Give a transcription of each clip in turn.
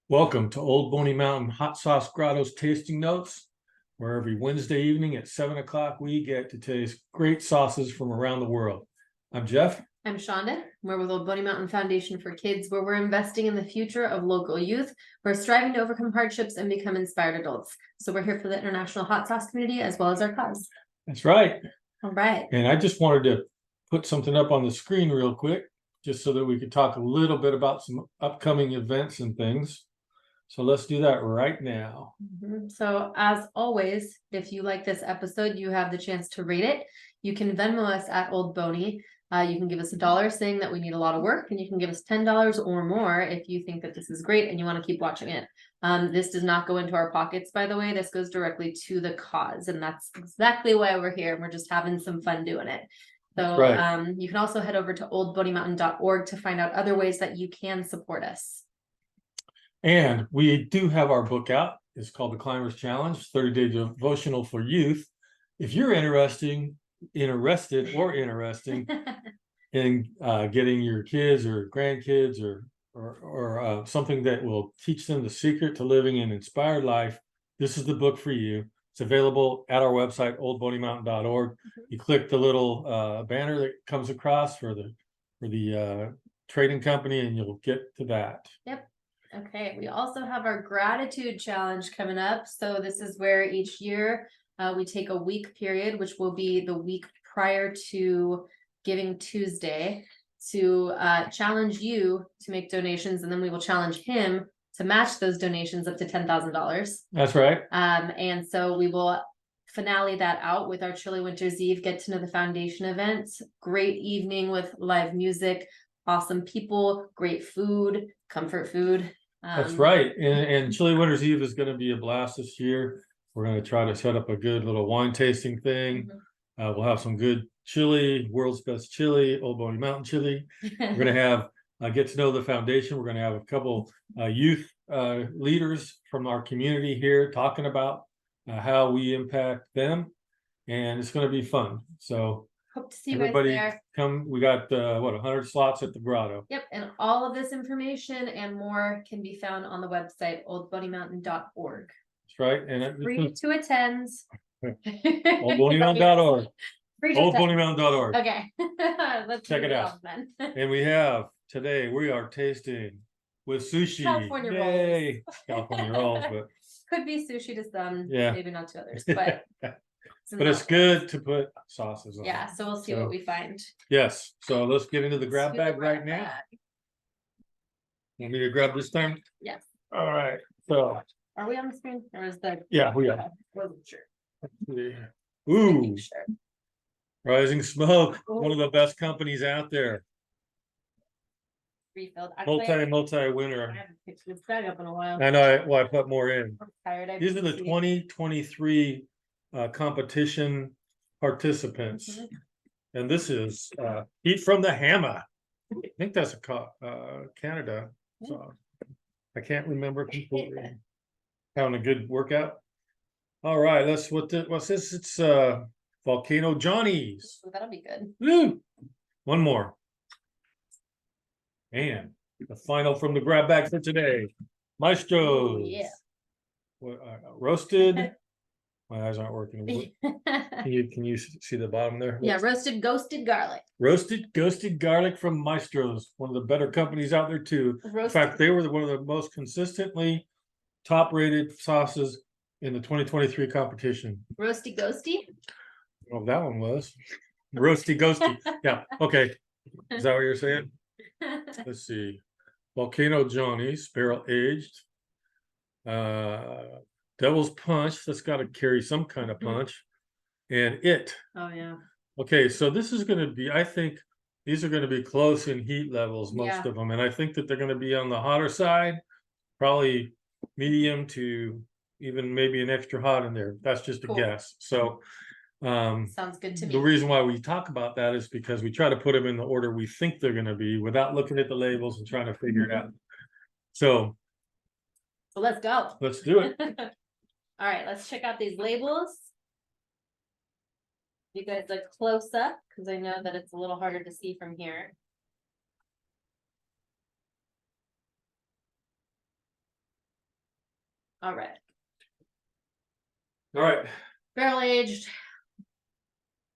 Welcome to Old Boney Mountain Hot Sauce Grotto's Tasting Notes, where every Wednesday evening at 7 o'clock we get to taste great sauces from around the world. I'm Jeff. I'm Chanda. We're with Old Boney Mountain Foundation for Kids, where we're investing in the future of local youth. We're striving to overcome hardships and become inspired adults. So we're here for the international hot sauce community as well as our cause. That's right. All right. And I just wanted to put something up on the screen real quick, just so that we could talk a little bit about some upcoming events and things. So let's do that right now. So as always, if you like this episode, you have the chance to rate it. You can Venmo us at Old Boney. You can give us $1 saying that we need a lot of work, and you can give us $10 or more if you think that this is great and you want to keep watching it. This does not go into our pockets, by the way. This goes directly to the cause, and that's exactly why we're here. We're just having some fun doing it. So right. You can also head over to oldboneymountain.org to find out other ways that you can support us. And we do have our book out. It's called The Climbers Challenge, 30-Day Devotional for Youth. If you're interested in getting your kids or grandkids or something that will teach them the secret to living an inspired life, this is the book for you. It's available at our website, oldboneymountain.org. You click the little banner that comes across for the trading company, and you'll get to that. Yep. Okay, we also have our gratitude challenge coming up. So this is where each year we take a week period, which will be the week prior to Giving Tuesday, to challenge you to make donations, and then we will challenge him to match those donations up to $10,000. That's right. And so we will finale that out with our Chilly Winter's Eve Get to Know the Foundation event. Great evening with live music, awesome people, great food, comfort food. That's right. And Chilly Winter's Eve is going to be a blast this year. We're going to try to set up a good little wine tasting thing. We'll have some good chili, world's best chili, Old Boney Mountain chili. We're going to have Get to Know the Foundation. We're going to have a couple youth leaders from our community here talking about how we impact them. And it's going to be fun. So hope to see everybody there. Come. We got 100 slots at the Grotto. Yep, and all of this information and more can be found on the website oldboneymountain.org. That's right, and it's free to attend. oldboneymountain.org. oldboneymountain.org. Okay, let's check it out. Then. And we have today we are tasting with sushi. California rolls. California rolls, but could be sushi to some, maybe not to others, but. But it's good to put sauces on. Yeah, so we'll see what we find. Yes, so let's get into the grab bag right now. Want me to grab this time? Yes. All right. So are we on the screen, or is that? Yeah, we are. Wasn't sure. Ooh, Rising Smoke, one of the best companies out there. Refilled. Multi winner. I haven't picked this bag up in a while. I know. I put more in. I'm tired. These are the 2023 competition participants, and this is Heat from the Hammer. I think that's a Canada song. I can't remember completely. Having a good workout. All right, what's this? It's Volcano Johnny's. So that'll be good. Woo! One more, and the final from the grab bag for today, Maestro's. Yeah. Roasted. My eyes aren't working. Can you see the bottom there? Yeah, roasted ghosted garlic. Roasted ghosted garlic from Maestro's, one of the better companies out there too. In fact, they were one of the most consistently top-rated sauces in the 2023 competition. Roasty ghosty? Oh, that one was. Roasty ghosty. Yeah, okay. Is that what you're saying? Let's see. Volcano Johnny's, barrel aged. Devil's Punch, that's got to carry some kind of punch. And it. Oh, yeah. Okay, so this is going to be, I think these are going to be close in heat levels, most of them. And I think that they're going to be on the hotter side, probably medium to even maybe an extra hot in there. That's just a guess. So sounds good to me. The reason why we talk about that is because we try to put them in the order we think they're going to be without looking at the labels and trying to figure it out. So let's go. Let's do it. All right, let's check out these labels. You guys look close up because I know that it's a little harder to see from here. All right, so let's All right. All right. Barrel aged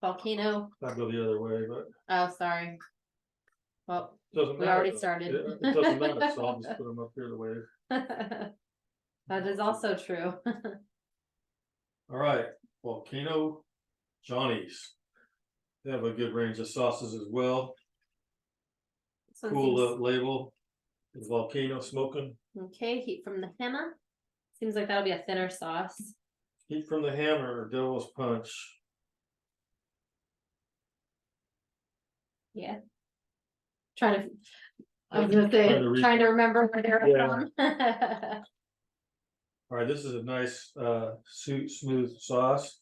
volcano. I'll go the other way, but Oh, sorry. Well, doesn't we matter. already though. started. It doesn't matter, so I'll just put them up here the way. That is also true. All right, Volcano Johnny's. They have a good range of sauces as well. This one Cool seems- label. The Volcano smoking. Okay, heat from the hammer. Seems like that'll be a thinner sauce. Heat from the hammer, Devil's Punch. Yeah. I was gonna say, trying to remember where they're from. All right, this is a nice smooth sauce.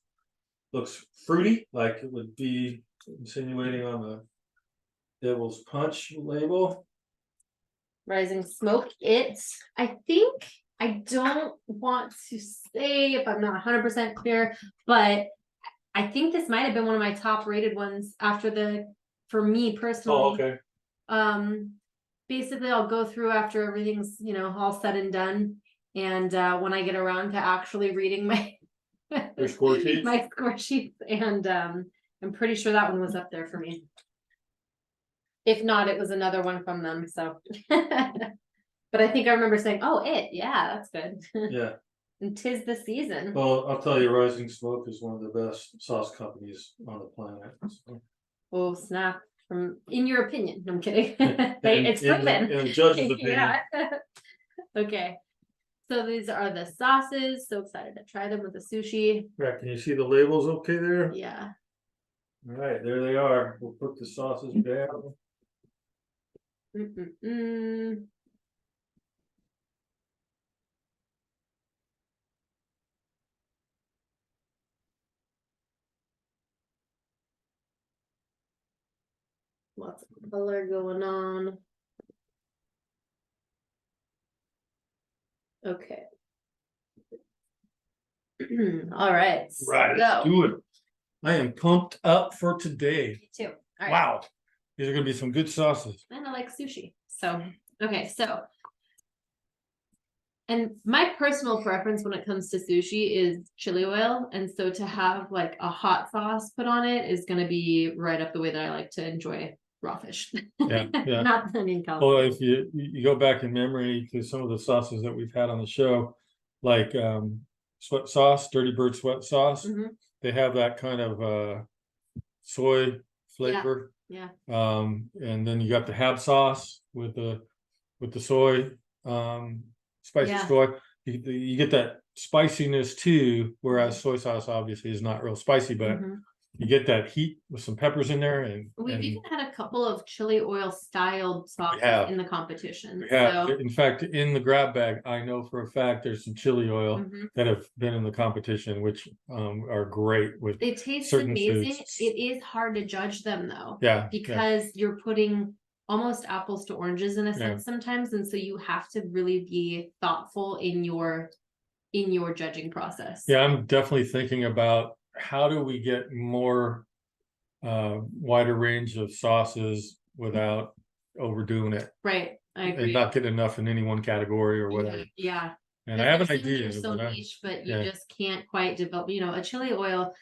Looks fruity, like it would be insinuating on the Devil's Punch label. Rising smoke. I think, I don't want to say if I'm not 100% clear, but I think this might have been one of my top rated ones for me personally. Oh, okay. Basically I'll go through after everything's, all said and done. And when I get around to actually reading Your score sheet? my score sheets, and I'm pretty sure that one was up there for me. If not, it was another one from them, so. But I think I remember saying, oh, yeah, that's good. Yeah. And 'tis the season. Well, I'll tell you, Rising Smoke is one of the best sauce companies on the planet. So. Oh, snap. In your opinion, I'm kidding. In It's proven. the judge's opinion. Yeah. Okay. So these are the sauces. So excited to try them with the sushi. Yeah, can you see the labels okay there? Yeah. All right, there they are. We'll put the sauces down. Lots of color going on. Okay. All right. Right, let's do it. I am pumped up for today. Me too. All right. Wow. These are gonna be some good sauces. And I like sushi. So, okay, so. And my personal preference when it comes to sushi is chili oil. And so to have like a hot sauce put on it is gonna be right up the way that I like to enjoy raw fish. Yeah, yeah. Not the Indian Well, California. if you go back in memory to some of the sauces that we've had on the show, like sweat sauce, Dirty Bird sweat sauce, Mhm. they have that kind of soy flavor. Yeah. And then you got the hab sauce with the soy, spicy Yeah. soy. You get that spiciness too, whereas soy sauce obviously is not real spicy, but Mhm. you get that heat with some peppers in there. And We've even had a couple of chili oil styled sauces have. in the competition. yeah, So in fact, in the grab bag, I know for a fact there's some chili oil mhm. that have been in the competition, which are great with They taste certain amazing. foods. It is hard to judge them though. Yeah, Because you're putting almost apples to oranges in a sense sometimes. And so you have to really be thoughtful in your judging process. Yeah, I'm definitely thinking about how do we get more wider range of sauces without overdoing it. Right. I agree. And not getting enough in any one category or whatever. Yeah. And I have an There's things that idea. are so but niche, but you yeah. just can't quite develop, a chili oil.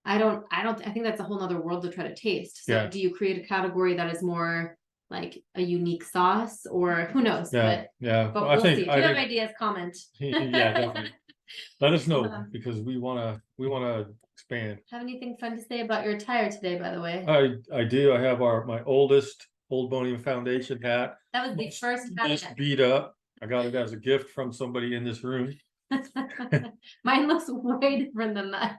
I think that's a whole nother world to try to taste. So Yeah. do you create a category that is more like a unique sauce or who knows? Yeah, yeah. But Well, we'll see. If you have think ideas, comment. yeah, definitely. Let us know because we wanna expand. Have anything fun to say about your attire today, by the way? I do. I have my oldest Old Boney Foundation hat. That was the first hat. Just beat up. I got it as a gift from somebody in this room. Mine looks way different than that.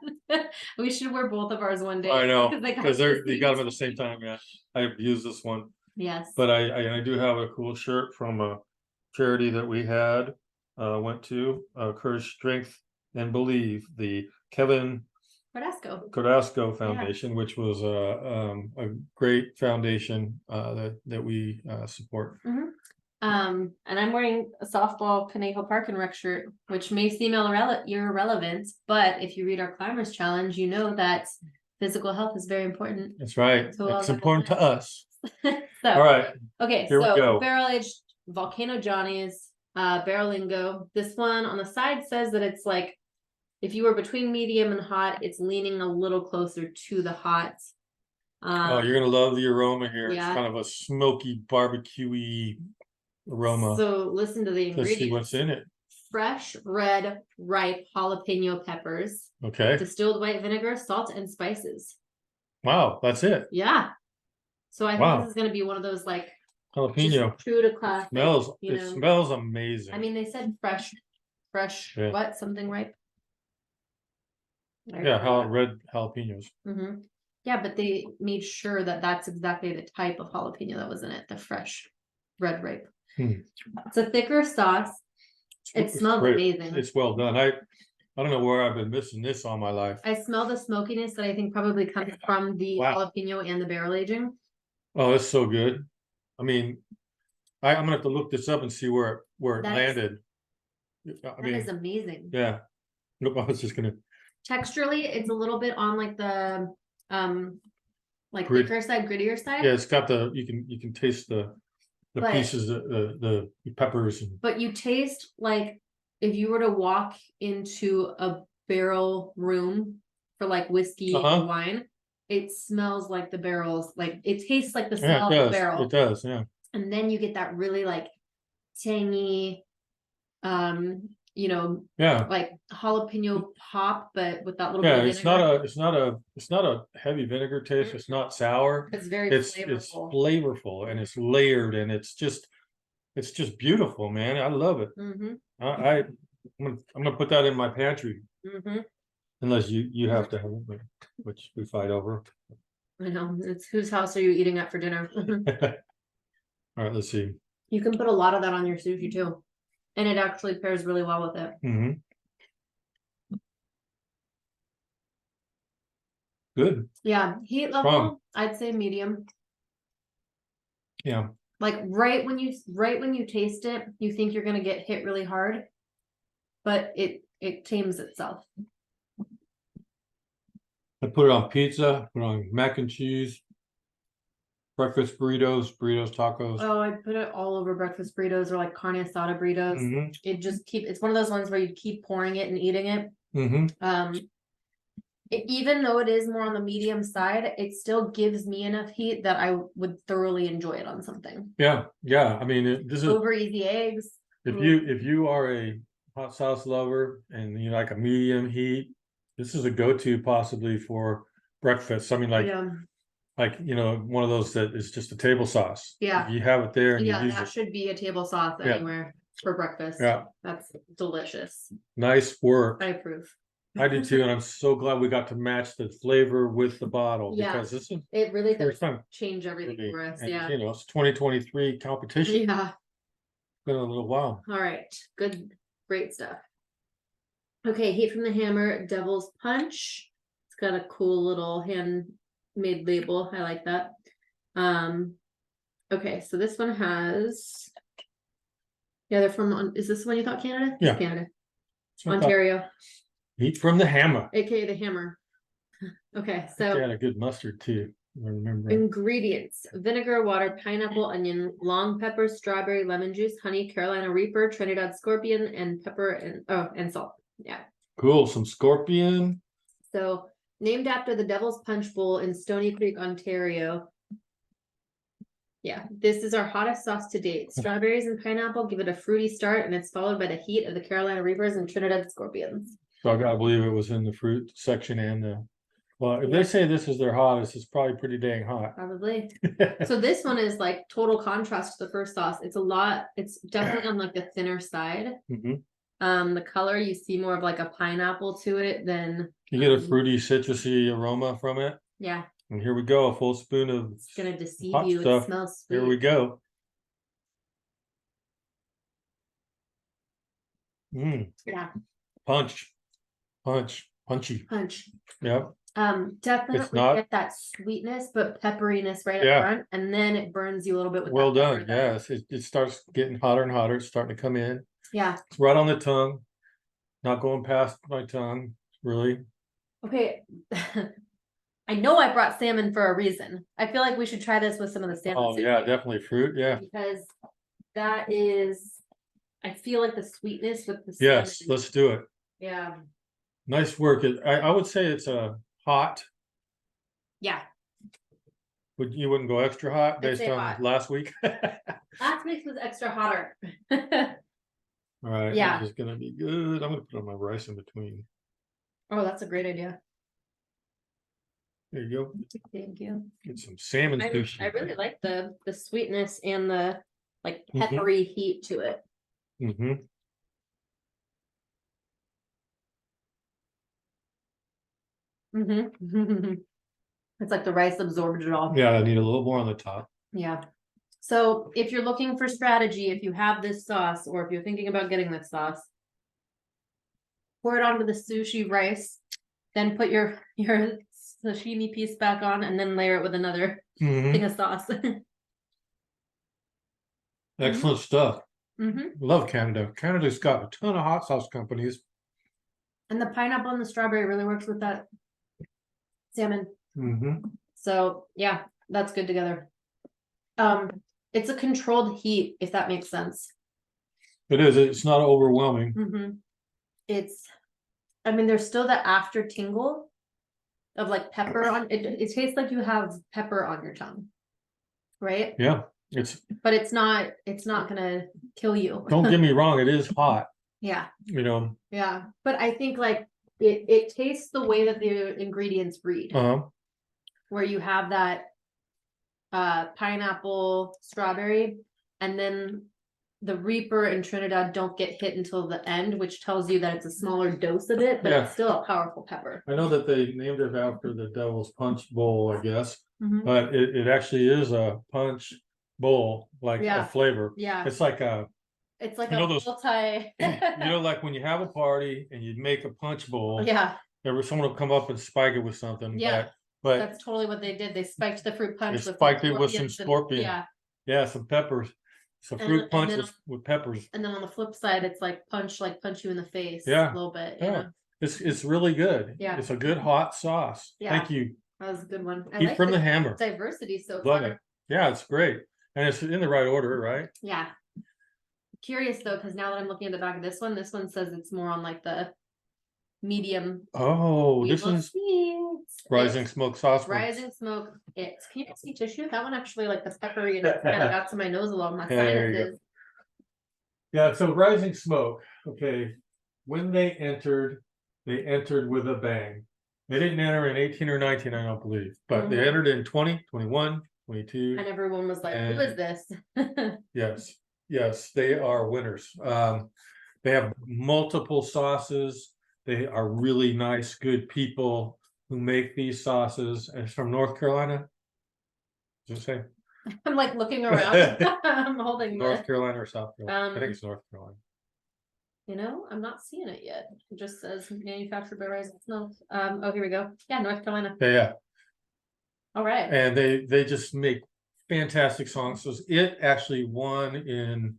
We should wear both of ours one day. I know because they got them at the same time. Yeah, I've used this one. Yes. But I do have a cool shirt from a charity that we had went to Courage, Strength, and Believe, the Kevin Cordasco Foundation, which was a great foundation that we support. Mm-hmm. And I'm wearing a softball Conejo Park and Rec shirt, which may seem irrelevant, but if you read our Climbers Challenge, you know that physical health is very important. That's right. It's important to us. So, all right. Okay, Here we go. Barrel aged Volcano Johnny's Barrelingo. This one on the side says that it's like, if you were between medium and hot, it's leaning a little closer to the hot. Oh, you're gonna love the aroma here. It's yeah. kind of a smoky, barbecue-y aroma. So listen to the Let's see what's ingredients. in it. Fresh, red, ripe jalapeno peppers, Okay. distilled white vinegar, salt, and spices. Wow, that's it. Yeah. So I think Wow. this is gonna be one of those like Jalapeno. just true to classic. Smells. you It know. smells amazing. I mean, they said fresh, Yeah. what? Something ripe? Yeah, red jalapenos. Yeah, but they made sure that that's exactly the type of jalapeno that was in it, the fresh red ripe. It's a thicker sauce. It smells great. amazing. It's well done. I don't know where I've been missing this all my life. I smell the smokiness that I think probably comes from the jalapeno and the barrel aging. Oh, it's so good. I mean, I'm gonna have to look this up and see where it landed. That is amazing. Yeah. Nope, I was just gonna. Texturally, it's a little bit on like the thicker side, grittier side. Yeah, it's got the you can taste the pieces, the peppers. But you taste like if you were to walk into a barrel room for like whiskey or wine, it smells like the barrels, like it tastes like the smell of the barrel. It does, yeah. And then you get that really like tangy, like jalapeno pop, but with that little bit of vinegar. It's not a heavy vinegar taste. It's not sour. It's very it's flavorful and it's layered and it's just beautiful, man. I love it. I'm gonna put that in my pantry. Unless you have to have it, which we fight over. I know. It's whose house are you eating at for dinner? All right, let's see. You can put a lot of that on your sushi too. And it actually pairs really well with it. Good. Yeah. Heat level, I'd say medium. Yeah. Like right when you taste it, you think you're gonna get hit really hard, but it tames itself. I put it on pizza, put it on mac and cheese, breakfast burritos, tacos. Oh, I put it all over breakfast burritos or like carne asada burritos. It's one of those ones where you keep pouring it and eating it. Even though it is more on the medium side, it still gives me enough heat that I would thoroughly enjoy it on something. Yeah. I mean, this is over easy eggs. If you are a hot sauce lover and you like a medium heat, this is a go-to possibly for breakfast. I mean, like one of those that is just a table sauce. Yeah, if you have it there and you use that should be a table sauce anywhere for breakfast. Yeah, that's delicious. Nice work. I approve. I do too, and I'm so glad we got to match the flavor with the bottle because this is it really does change everything for us. And, it's 2023 competition. Yeah, it's been a little while. All right, great stuff. Okay, Heat from the Hammer, Devil's Punch. It's got a cool little handmade label. I like that. Okay, so this one has. Yeah, they're from. Is this the one you thought Canada? Yeah, Canada. Ontario. Heat from the Hammer. AKA the Hammer. Okay, so. They had a good mustard too. I remember. Ingredients: vinegar, water, pineapple, onion, long pepper, strawberry, lemon juice, honey, Carolina Reaper, Trinidad Scorpion, and pepper and salt. Yeah. Cool. Some scorpion. So named after the Devil's Punch Bowl in Stony Creek, Ontario. Yeah, this is our hottest sauce to date. Strawberries and pineapple give it a fruity start, and it's followed by the heat of the Carolina Reapers and Trinidad Scorpions. So I gotta believe it was in the fruit section and the. Well, if they say this is their hottest, it's probably pretty dang hot. Probably. So this one is like total contrast to the first sauce. It's definitely on like the thinner side. The color, you see more of like a pineapple to it than. You get a fruity, citrusy aroma from it. Yeah. And here we go, a full spoon of. It's gonna deceive hot you. Stuff. It smells sweet. Here we go. Yeah. Punchy. Yeah. Definitely get that sweetness, but pepperiness right up front, and then it burns you a little bit with well done. Yes, it starts getting hotter and hotter. It's starting to come in. Yeah. It's right on the tongue, not going past my tongue, really. Okay. I know I brought salmon for a reason. I feel like we should try this with some of the salmon. Oh yeah, definitely fruit. Yeah. Because that is I feel like the sweetness with the Yes, cinnamon. let's do it. Yeah. Nice work. I would say it's a hot. Yeah. You wouldn't go extra hot I'd based say on hot. last week? Last week's was extra hotter. All right, Yeah. this is gonna be good. I'm gonna put on my rice in between. Oh, that's a great idea. There you go. Thank you. Get some salmon I sushi. really like the sweetness and the like Mhm. peppery heat to it. Mm-hmm. Mm-hmm. It's like the rice absorbed it all. Yeah, I need a little more on the top. Yeah. So if you're looking for strategy, if you have this sauce, or if you're thinking about getting this sauce, pour it onto the sushi rice, then put your sashimi piece back on, and then layer it with another Mhm. thing of sauce. Excellent stuff. Mm-hmm. Love Canada. Canada's got a ton of hot sauce companies. And the pineapple and the strawberry really works with that salmon. Mm-hmm. So yeah, that's good together. It's a controlled heat, if that makes sense. It is. It's not overwhelming. Mm-hmm. I mean, there's still the after tingle of like pepper on it. It tastes like you have pepper on your tongue, right? Yeah, But it's not gonna kill you. don't get me wrong, it is hot, Yeah, you know. yeah. But I think like it tastes the way that the ingredients read, where you have that pineapple, strawberry, and then the Reaper and Trinidad don't get hit until the end, which tells you that it's a smaller dose of it, but Yeah. it's still a powerful pepper. I know that they named it after the Devil's Punch Bowl, I guess, Mhm. but it actually is a punch bowl, like Yeah. a flavor. Yeah, It's like a, it's like you a know those- multi. like when you have a party and you make a punch bowl, Yeah, someone will come up and spike it with something. Yeah. But that's totally what they did. They spiked the fruit punch they with spiked it with some scorpions and- scorpion. Yeah, Yeah, some peppers. Some And- fruit and punch then- with peppers. and then on the flip side, it's like punch you in the face. Yeah. A little bit. Yeah. You know? It's really good. Yeah. It's a good hot sauce. Yeah. Thank you. That was a good one. I Keep like from the hammer. diversity so Love far. it. Yeah, it's great. And it's in the right order, right? Yeah. Curious though, because now that I'm looking at the back of this one says it's more on like the medium. Oh, We this will is see. rising It's smoke sauce. rising smoke. Can you see tissue? That one actually like the peppery and it kind of got to my nose along my Yeah, there you go. sinuses. Yeah, so rising smoke. Okay. When they entered with a bang. They didn't enter in 18 or 19, I don't believe, but they Mhm. entered in 20, 21, 22. And everyone was like, And- who is this? Yes, yes, they are winners. They have multiple sauces. They are really nice, good people who make these sauces. And it's from North Carolina. Just say I'm like looking around. I'm holding North the, Carolina or South Carolina. I think Um, it's North Carolina. I'm not seeing it yet. It just says manufactured by Rising Smoke. Oh, here we go. Yeah, North Carolina. Yeah, All right. and they just make fantastic sauces. It actually won in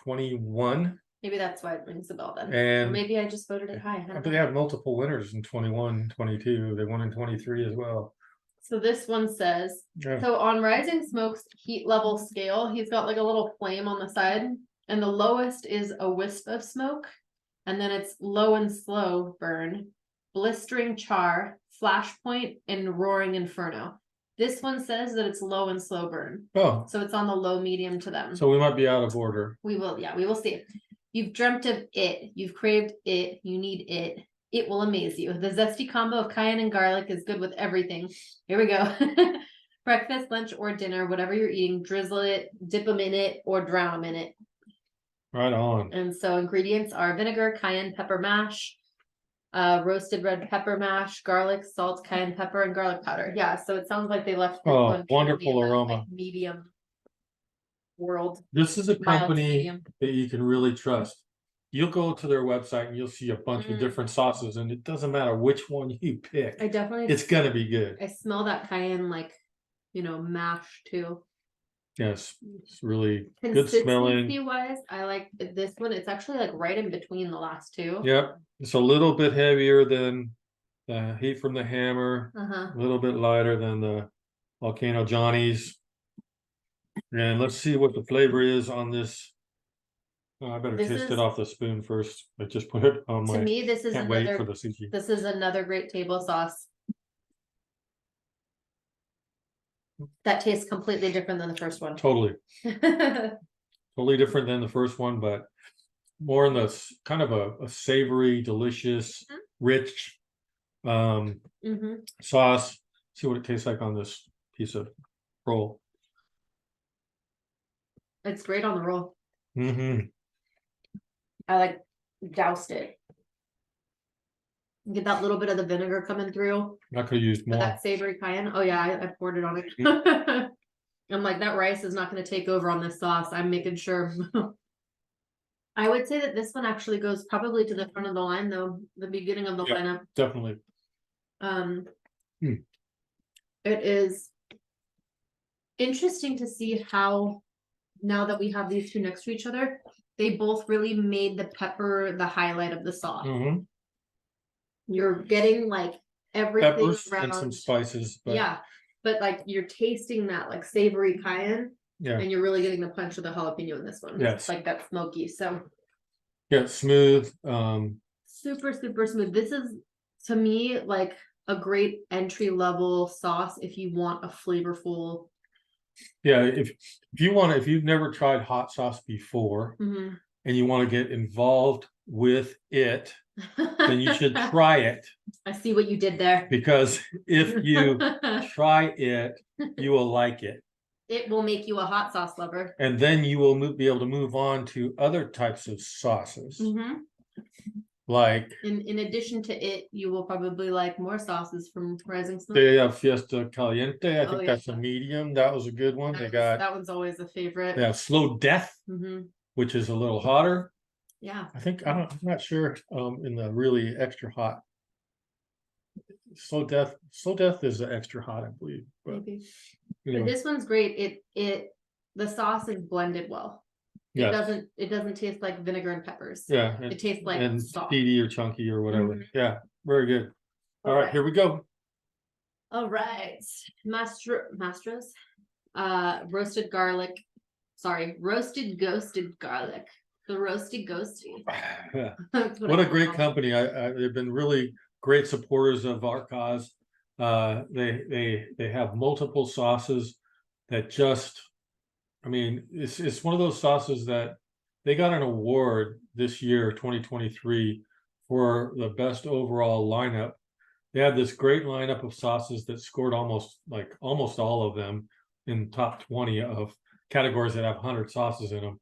21, Maybe that's why it rings a bell then. Or and maybe I just voted it high. I don't they know. have multiple winners in 21, 22. They won in 23 as well. So this one says, Yeah. so on Rising Smoke's heat level scale, he's got like a little flame on the side, and the lowest is a wisp of smoke, and then it's low and slow burn, blistering char, flashpoint, and roaring inferno. This one says that it's low and slow burn, Oh, so it's on the low medium to them. so we might be out of order. We will see. You've dreamt of it, you've craved it, you need it. It will amaze you. The zesty combo of cayenne and garlic is good with everything. Here we go. Breakfast, lunch, or dinner, whatever you're eating, drizzle it, dip them in it, or drown them in it. Right on. And so ingredients are vinegar, cayenne pepper mash, roasted red pepper mash, garlic, salt, cayenne pepper, and garlic powder. Yeah, so it sounds like they left this Oh, one purely wonderful in the, like, aroma. medium world. This is a Mild to company medium. that you can really trust. You'll go to their website and you'll see a bunch of Mm. different sauces, and it doesn't matter which one you pick. I definitely It's gonna be good. I smell that cayenne like, mash too. Yes, it's really good smelling. Consistency wise, I like this one. It's actually like right in between the last two. Yep, it's a little bit heavier than the Heat from the Hammer, Uh-huh. a little bit lighter than the Volcano Johnny's. And let's see what the flavor is on this I better This taste is- it off the spoon first. I just put it on To my, me, this is can't wait for another, the sushi. this is another great table sauce. That tastes completely different than the first one. Totally, totally different than the first one, but more in the kind of a savory, delicious, Mhm. rich Mhm. sauce. See what it tastes like on this piece of roll. It's great on the roll. Mm-hmm. I like doused it. Get that little bit of the vinegar coming through. I could have used But more. that savory cayenne. Oh yeah, I poured it on it. I'm like, that rice is not going to take over on this sauce. I'm making sure. I would say that this one actually goes probably to the front of the line, though, the beginning of the Yeah. lineup. Definitely. It is interesting to see how, now that we have these two next to each other, they both really made the pepper the highlight of the sauce. Mm-hmm. You're getting like everything Peppers around. and some spices, but Yeah, but like you're tasting that like savory cayenne, yeah, and you're really getting the punch of the jalapeno in this one. Yes. It's like that smoky. So yeah, smooth. super, super smooth. This is, to me, like a great entry level sauce if you want a flavorful. Yeah, if you want to, if you've never tried hot sauce before Mhm. and you want to get involved with it, then you should try it, I see what you did there. because if you try it, you will like it. It will make you a hot sauce lover. And then you will be able to move on to other types of sauces. Mhm. Like In addition to it, you will probably like more sauces from Rising Smoke. they have Fiesta Caliente. I Oh, think yeah. that's a medium. That was a good one. They got That one's always a favorite. they have Slow Death, Mhm. which is a little hotter. Yeah. I'm not sure in the really extra hot. Slow Death is the extra hot, I believe. But Maybe. anyway, But this one's great. The sauce is blended well. yes. It doesn't taste like vinegar and peppers. Yeah, It tastes like and sauce. speedy or chunky or whatever. Mhm. Yeah, very good. All right, here we go. All right. Mastros. Roasted garlic. Sorry, roasted ghosted garlic. The roasty ghosty. That's What I a great call it. company. They've been really great supporters of our cause. They have multiple sauces that just, I mean, it's one of those sauces that they got an award this year, 2023, for the best overall lineup. They had this great lineup of sauces that scored almost all of them in top 20 of categories that have 100 sauces in them,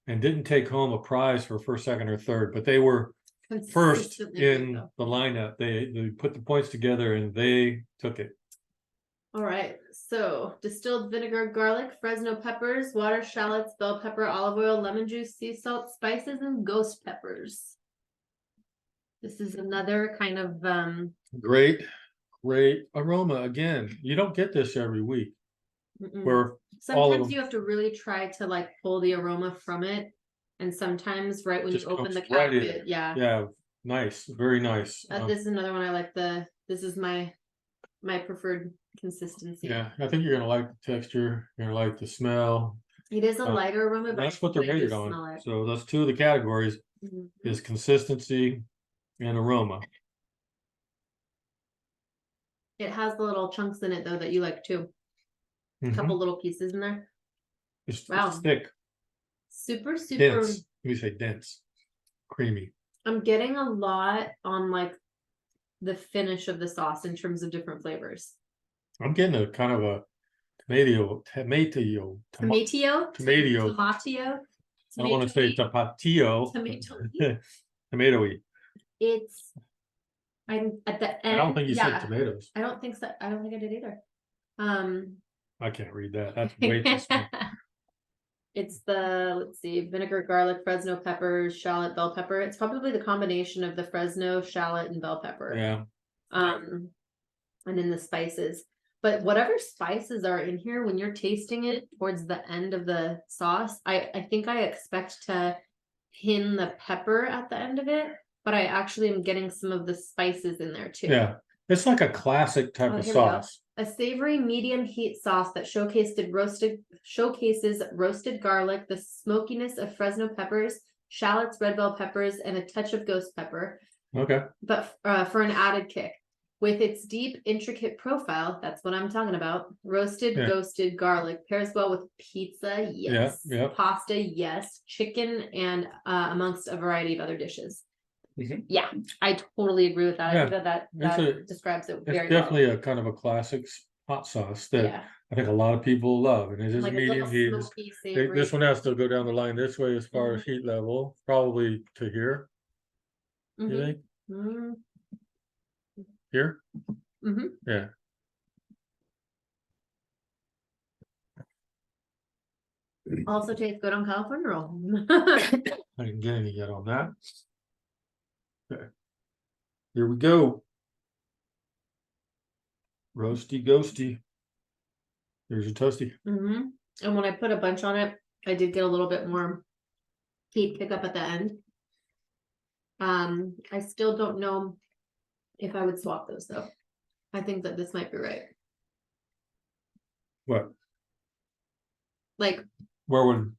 and didn't take home a prize for first, second, or third, but they were first Consistently great, in though. the lineup. They put the points together and they took it. All right, so distilled vinegar, garlic, Fresno peppers, water, shallots, bell pepper, olive oil, lemon juice, sea salt, spices, and ghost peppers. This is another kind of Great aroma. Again, you don't get this every week. Where all of sometimes them you have to really try to like pull the aroma from it, and sometimes right when you just open the comes right in. casket, Yeah, nice, very nice. this is another one I like. This is my preferred consistency. Yeah, I think you're gonna like the texture. You're gonna like the smell. It is a lighter aroma, but That's what they're I do rated smell on. it. So those two of the categories Mhm. is consistency and aroma. It has the little chunks in it though that you like too. A Mhm. couple little pieces in there. Wow. It's thick, Super, super. dense. Let me say dense, creamy. I'm getting a lot on like the finish of the sauce in terms of different flavors. I'm getting a kind of a tomato. Tomato. Tomato. I don't want to say tapatio. Tomato. Tomatoey. I'm at the end. I don't think you yeah, said tomatoes. I don't think so. I don't think I did either. I can't read that. That's way too small. It's let's see, vinegar, garlic, Fresno peppers, shallot, bell pepper. It's probably the combination of the Fresno, shallot, and bell pepper. Yeah. And then the spices. But whatever spices are in here, when you're tasting it towards the end of the sauce, I think I expect to pin the pepper at the end of it, but I actually am getting some of the spices in there too. Yeah. It's like a classic type of Here we go. sauce. A savory medium heat sauce that showcases roasted garlic, the smokiness of Fresno peppers, shallots, red bell peppers, and a touch of ghost pepper. Okay. But for an added kick. With its deep, intricate profile, that's what I'm talking about. Roasted, ghosted garlic pairs well with pizza, yes. Yeah. Pasta, yes. Chicken, and amongst a variety of other dishes. Yeah, I totally agree with that. I think that describes it very It's definitely a kind of a classic hot sauce that I think a lot of people love, and it is like medium heat. This one has to go down the line this way as far as heat level, probably to here. You think? Here? Yeah. Also tastes good on California roll. I didn't get any yet on that. Okay. Here we go. Roasty ghosty. Here's your toasty. And when I put a bunch on it, I did get a little bit more heat pickup at the end. I still don't know if I would swap those though. I think that this might be right. What? Like where would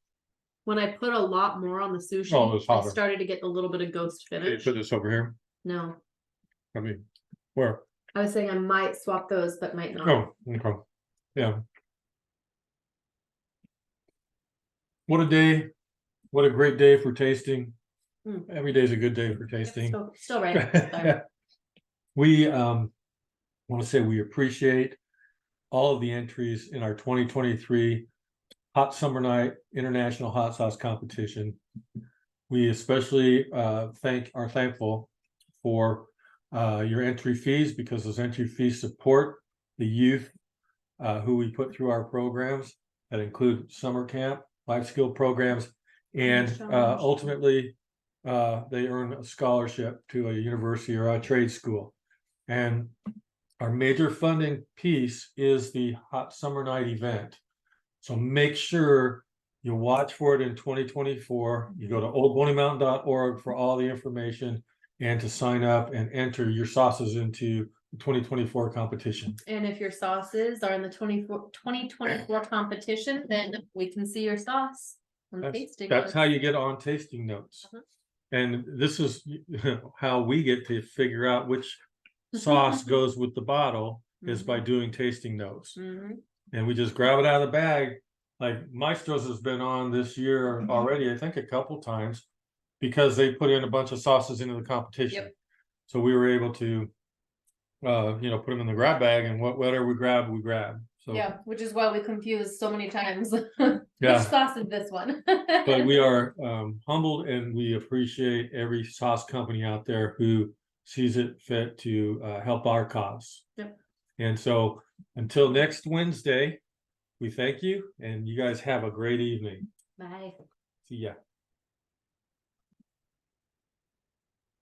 when I put a lot more on the sushi, I started to get a little bit of ghost finish. Put this over here? No. I mean, where? I was saying I might swap those, but might not. Oh, okay. Yeah. What a day. What a great day for tasting. Every day is a good day for tasting. Still right. We want to say we appreciate all of the entries in our 2023 Hot Summer Night International Hot Sauce Competition. We especially are thankful for your entry fees, because those entry fees support the youth who we put through our programs that include summer camp, life skill programs, and ultimately they earn a scholarship to a university or a trade school. And our major funding piece is the Hot Summer Night event. So make sure you watch for it in 2024. You go to oldboneymountain.org for all the information and to sign up and enter your sauces into the 2024 competition. And if your sauces are in the 2024 competition, then we can see your sauce on the tasting notes. That's how you get on tasting notes. And this is how we get to figure out which sauce goes with the bottle is by doing tasting notes. And we just grab it out of the bag. Like Maestro's has been on this year already, I think a couple times, because they put in a bunch of sauces into the competition. So we were able to put them in the grab bag, and whatever we grab. So yeah, which is why we confuse so many times. Which sauce is this one? But we are humbled, and we appreciate every sauce company out there who sees it fit to help our cause. And so until next Wednesday, we thank you, and you guys have a great evening. Bye. See ya.